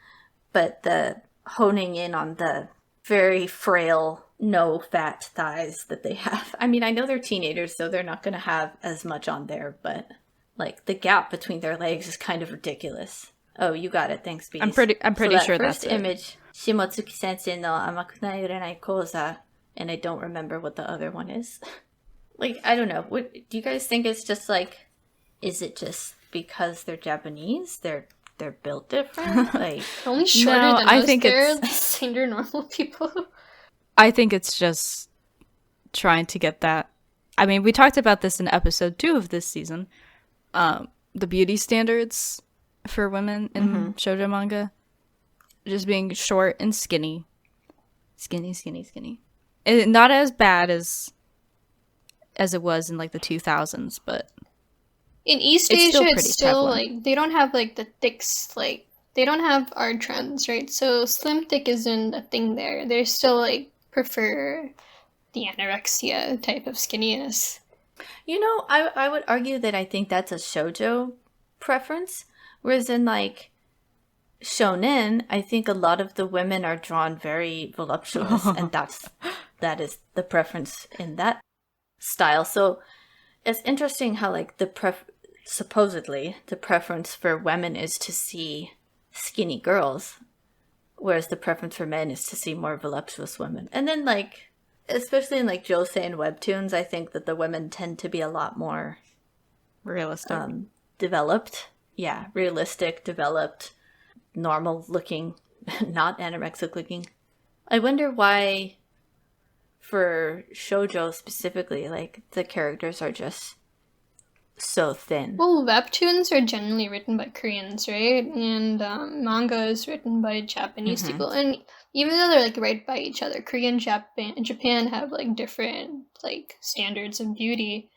But the honing in on the very frail, no fat thighs that they have. I mean, I know they're teenagers, so they're not going to have as much on there, but like the gap between their legs is kind of ridiculous. Oh, you got it. Thanks, Bees. I'm pretty sure that's first it. image, Shimotsuki Sensei no Amakunai Urenai Koza, and I don't remember what the other one is. Like, I don't know. What do you guys think? It's just like, is it just because they're Japanese? They're built different? Like, only shorter No, than I us. think They're normal people. I think it's just trying to get that. I mean, we talked about this in episode 2 of this season. The beauty standards for women in shoujo manga. Just being short and skinny. Skinny. And not as bad as it was in like the 2000s, but In East It's still Asia, pretty it's still prevalent. like they don't have like the thicks, like they don't have our trends, right? So slim thick isn't a thing there. They still like prefer the anorexia type of skinniness. you know, I would argue that I think that's a shoujo preference, whereas in like shonen, I think a lot of the women are drawn very voluptuous, and that is the preference in that style. So it's interesting how like supposedly the preference for women is to see skinny girls, whereas the preference for men is to see more voluptuous women. And then like, especially in like josei and webtoons, I think that the women tend to be a lot more realistic. developed. Yeah, realistic, developed, normal looking, not anorexic looking. I wonder why for shoujo specifically, like the characters are just so thin. Well, webtoons are generally written by Koreans, right? And manga is written by Japanese people. And even though they're like right by each other, Korea and Japan have like different like standards of beauty,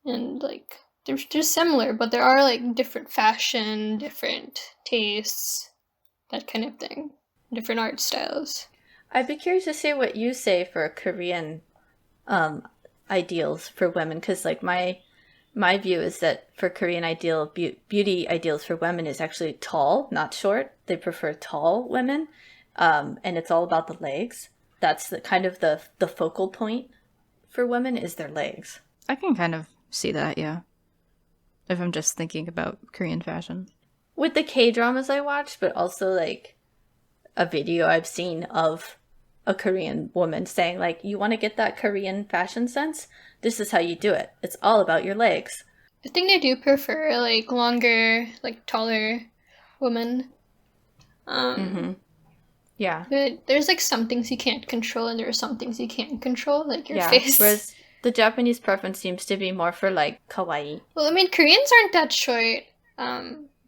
and like they're similar, but there are like different fashion, different tastes, that kind of thing, different art styles. I'd be curious to see what you say for Korean ideals for women, because like my view is that for Korean beauty ideals for women is actually tall, not short. They prefer tall women, and it's all about the legs. That's the kind of the focal point for women is their legs. I can kind of see that, yeah. If I'm just thinking about Korean fashion. With the K-dramas I watch, but also like a video I've seen of a Korean woman saying like, you want to get that Korean fashion sense? This is how you do it. It's all about your legs. I think they do prefer like longer, like taller women. Yeah. But there's like some things you can't control, and there are some things you can't control, like your face. Whereas the Japanese preference seems to be more for like kawaii. Well, I mean, Koreans aren't that short.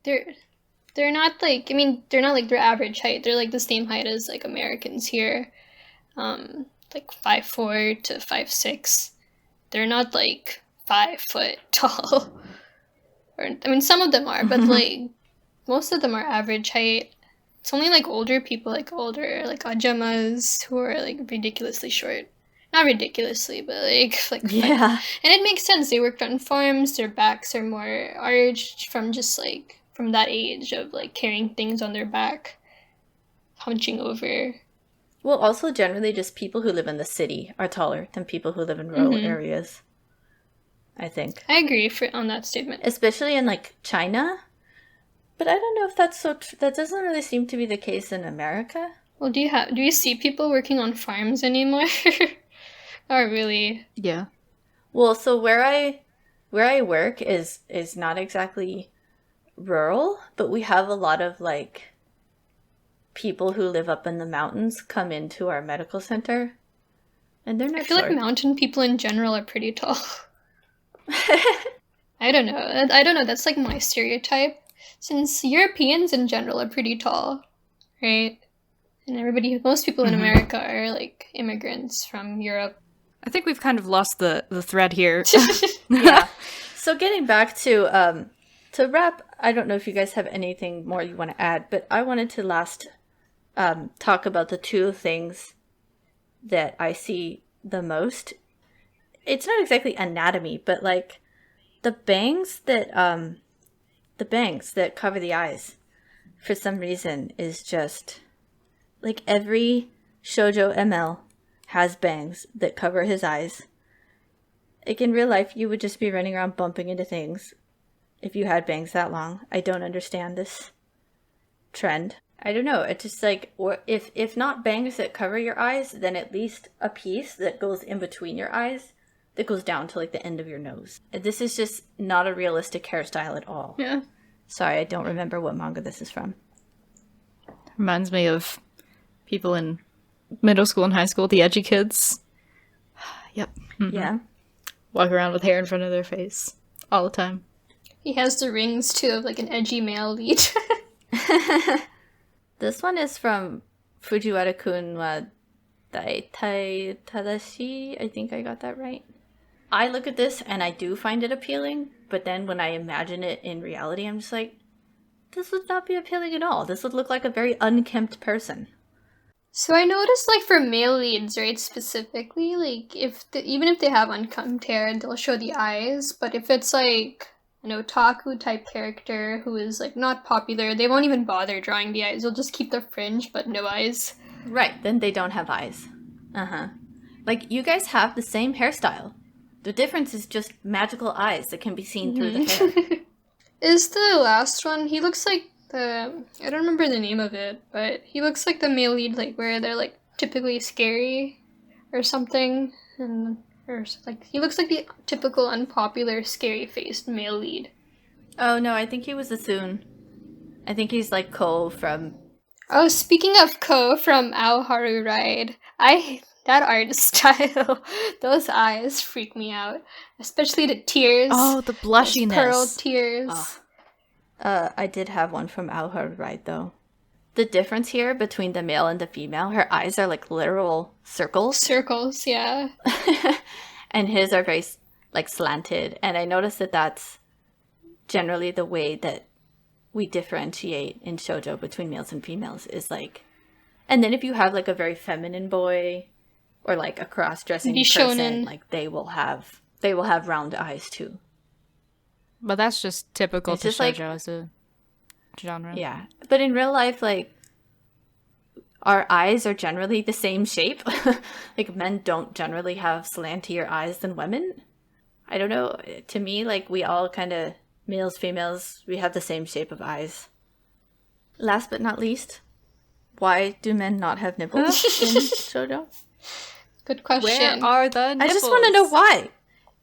They're not like, I mean, they're not like their average height. They're like the same height as like Americans here, like 5'4" to 5'6". They're not like 5 foot tall. Or I mean, some of them are, but like most of them are average height. It's only like older people, like ajamas who are like ridiculously short. Not ridiculously, but like Yeah. and it makes sense. They worked on farms. Their backs are more arched from just like from that age of like carrying things on their back, hunching over. Well, also generally just people who live in the city are taller than people who live in rural areas, I think. I agree on that statement. Especially in like China. But I don't know if that's so that doesn't really seem to be the case in America. Well, do you see people working on farms anymore? Not really. Yeah. Well, so where I work is not exactly rural, but we have a lot of like people who live up in the mountains come into our medical center, and they're not I feel short. like mountain people in general are pretty tall. I don't know. That's like my stereotype. Since Europeans in general are pretty tall, right? And most people in America are like immigrants from Europe. I think we've kind of lost the thread here. Yeah. So getting back to wrap, I don't know if you guys have anything more you want to add, but I wanted to last talk about the two things that I see the most. It's not exactly anatomy, but like the bangs that cover the eyes for some reason is just like every shoujo ML has bangs that cover his eyes. Like in real life, you would just be running around bumping into things if you had bangs that long. I don't understand this trend. I don't know. It's just like, or if not bangs that cover your eyes, then at least a piece that goes in between your eyes that goes down to like the end of your nose. This is just not a realistic hairstyle at all. Yeah. Sorry, I don't remember what manga this is from. Reminds me of people in middle school and high school, the edgy kids. Yep. Mm-hmm. Yeah. Walk around with hair in front of their face all the time. He has the rings too of like an edgy male lead. This one is from Fujiwara-kun wa Daitai Tadashi. I think I got that right. I look at this and I do find it appealing, but then when I imagine it in reality, I'm just like, this would not be appealing at all. This would look like a very unkempt person. So I noticed, like, for male leads, right, specifically, like, even if they have unkempt hair, they'll show the eyes, but if it's, like, an otaku-type character who is, like, not popular, they won't even bother drawing the eyes. They'll just keep the fringe, but no eyes. Right, then they don't have eyes. Uh-huh. Like, you guys have the same hairstyle. The difference is just magical eyes that can be seen through the hair. Is the last one, he looks like I don't remember the name of it, but he looks like the male lead, like, where they're, like, typically scary or something, or, like, he looks like the typical unpopular, scary-faced male lead. Oh, no, I think he was a Thun. I think he's like Ko from... Oh, speaking of Ko from Aoharu Ride, that art style, those eyes freak me out. Especially the tears. Oh, the blushiness. Pearl tears. Oh. I did have one from Aoharu Ride, though. The difference here between the male and the female, her eyes are like literal circles. Circles, yeah. And his are very, like, slanted. And I noticed that that's generally the way that we differentiate in shoujo between males and females is like... And then if you have, like, a very feminine boy or, like, a cross-dressing person, shonen. like, they will have round eyes, too. But that's just typical It's to just shoujo like, as a genre. Yeah. But in real life, like, our eyes are generally the same shape. Like, men don't generally have slantier eyes than women. I don't know. To me, like, we all kind of, males, females, we have the same shape of eyes. Last but not least, why do men not have nipples in shoujo? Good question. Where are the nipples? I just want to know why.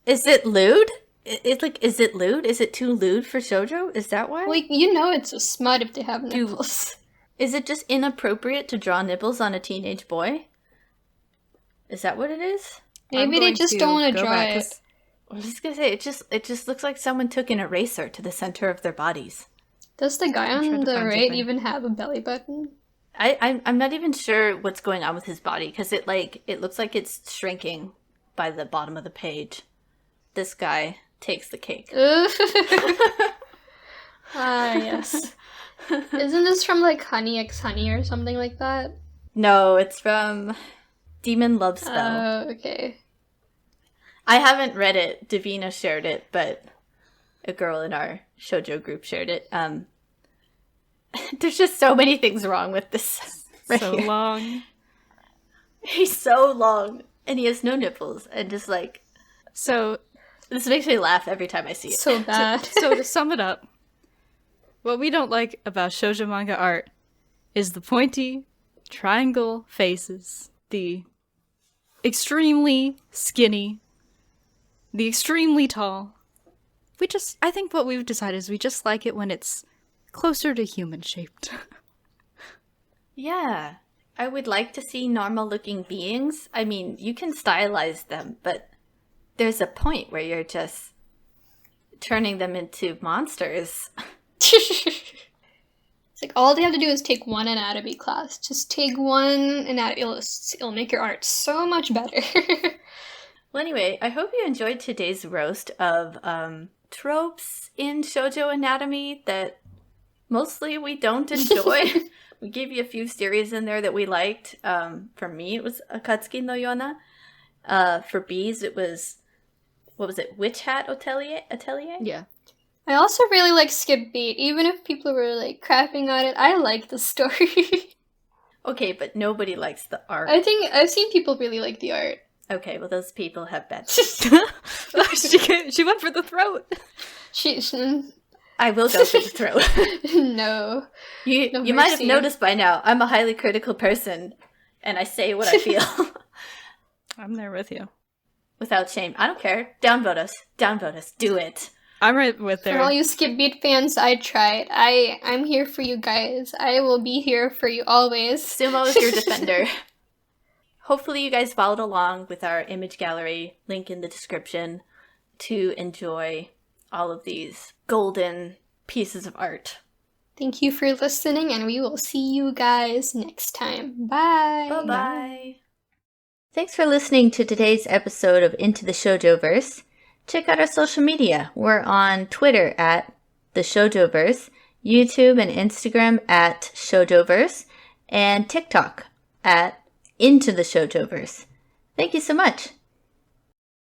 Is it lewd? Is it lewd? Is it too lewd for shoujo? Is that why? Like, you know it's a smut if they have nipples. Is it just inappropriate to draw nipples on a teenage boy? Is that what it is? Maybe they just don't want to draw it. I was just gonna say, it just looks like someone took an eraser to the center of their bodies. Does the guy on the right even have a belly button? I'm not even sure what's going on with his body, because it looks like it's shrinking by the bottom of the page. This guy takes the cake. Ah, yes. Isn't this from like Honey X Honey or something like that? No, it's from Demon Love Spell. Oh, okay. I haven't read it. Davina shared it, but a girl in our shoujo group shared it. There's just so many things wrong with this. Right So here. long. He's so long, and he has no nipples, and just like So this makes me laugh every time I see it. So bad. So to sum it up, what we don't like about shoujo manga art is the pointy, triangle faces, the extremely skinny, the extremely tall. I think what we've decided is we just like it when it's closer to human shaped. Yeah, I would like to see normal-looking beings. I mean, you can stylize them, but there's a point where you're just turning them into monsters. It's like all they have to do is take one anatomy class. Just take one anatomy. It'll make your art so much better. Well, anyway, I hope you enjoyed today's roast of tropes in shoujo anatomy that mostly we don't enjoy. We gave you a few series in there that we liked. For me, it was Akatsuki no Yona. For bees, it was, what was it, Witch Hat Atelier? Yeah. I also really like Skip Beat. Even if people were like crapping on it, I like the story. Okay, but nobody likes the art. I think I've seen people really like the art. Okay, well, those people have bad. She went for the throat. I will go for the throat. No. You might have mercy. noticed by now, I'm a highly critical person, and I say what I feel I'm there with you. without shame. I don't care. Downvote us. Downvote us. Do it. I'm right with For all there. you Skip Beat fans, I tried. I'm here for you guys. I will be here for you always. Sumo is your defender. Hopefully you guys followed along with our image gallery, link in the description, to enjoy all of these golden pieces of art. Thank you for listening, and we will see you guys next time. Bye. Bye-bye. Thanks for listening to today's episode of Into the Shoujo-Verse. Check out our social media. We're on Twitter at the Shoujo-Verse, YouTube and Instagram at Shoujo-Verse, and TikTok at Into the Shoujo-Verse. Thank you so much.